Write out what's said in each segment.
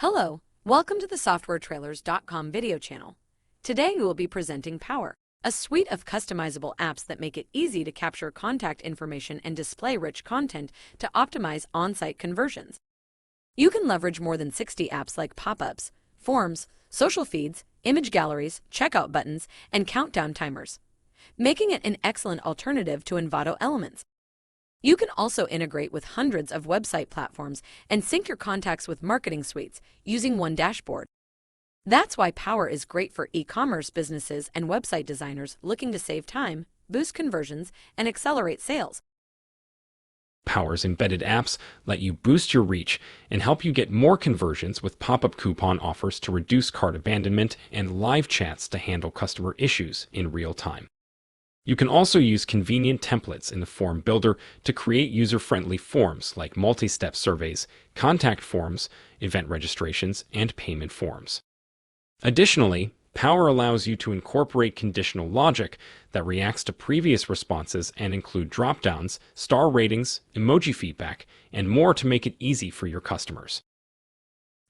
Hello, welcome to the SoftwareTrailers.com video channel. Today we will be presenting POWR, a suite of customizable apps that make it easy to capture contact information and display rich content to optimize on-site conversions. You can leverage more than 60 apps like pop-ups, forms, social feeds, image galleries, checkout buttons, and countdown timers, making it an excellent alternative to Envato elements. You can also integrate with hundreds of website platforms and sync your contacts with marketing suites using one dashboard. That's why POWR is great for e-commerce businesses and website designers looking to save time, boost conversions, and accelerate sales. POWR's embedded apps let you boost your reach and help you get more conversions with pop-up coupon offers to reduce cart abandonment and live chats to handle customer issues in real time. You can also use convenient templates in the form builder to create user-friendly forms like multi-step surveys, contact forms, event registrations, and payment forms. Additionally, POWR allows you to incorporate conditional logic that reacts to previous responses and include drop-downs, star ratings, emoji feedback, and more to make it easy for your customers.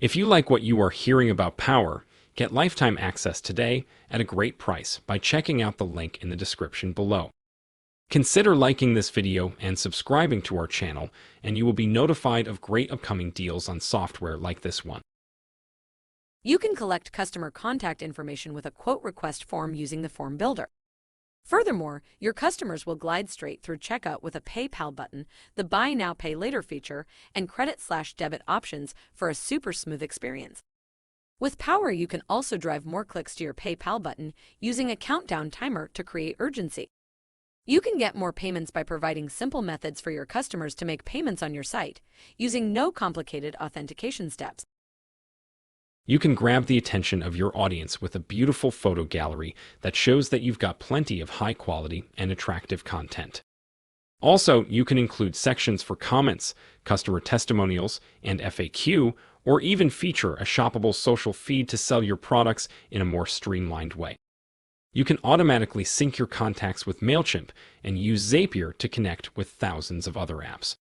If you like what you are hearing about POWR, get lifetime access today at a great price by checking out the link in the description below. Consider liking this video and subscribing to our channel, and you will be notified of great upcoming deals on software like this one. You can collect customer contact information with a quote request form using the form builder. Furthermore, your customers will glide straight through checkout with a PayPal button, the Buy Now Pay Later feature, and credit/debit options for a super smooth experience. With POWR, you can also drive more clicks to your PayPal button using a countdown timer to create urgency. You can get more payments by providing simple methods for your customers to make payments on your site, using no complicated authentication steps. You can grab the attention of your audience with a beautiful photo gallery that shows that you've got plenty of high quality and attractive content. Also, you can include sections for comments, customer testimonials, and FAQ, or even feature a shoppable social feed to sell your products in a more streamlined way. You can automatically sync your contacts with MailChimp and use Zapier to connect with thousands of other apps.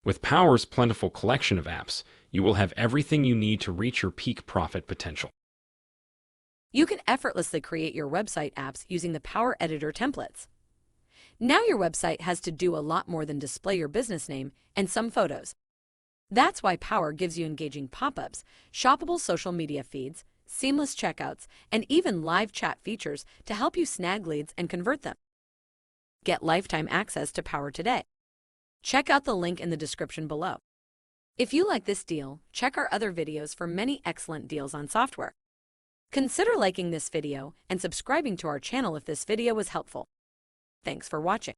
With POWR's plentiful collection of apps, you will have everything you need to reach your peak profit potential. You can effortlessly create your website apps using the POWR editor templates. Now your website has to do a lot more than display your business name and some photos. That's why POWR gives you engaging pop-ups, shoppable social media feeds, seamless checkouts, and even live chat features to help you snag leads and convert them. Get lifetime access to POWR today. Check out the link in the description below. If you like this deal, check our other videos for many excellent deals on software. Consider liking this video and subscribing to our channel if this video was helpful. Thanks for watching.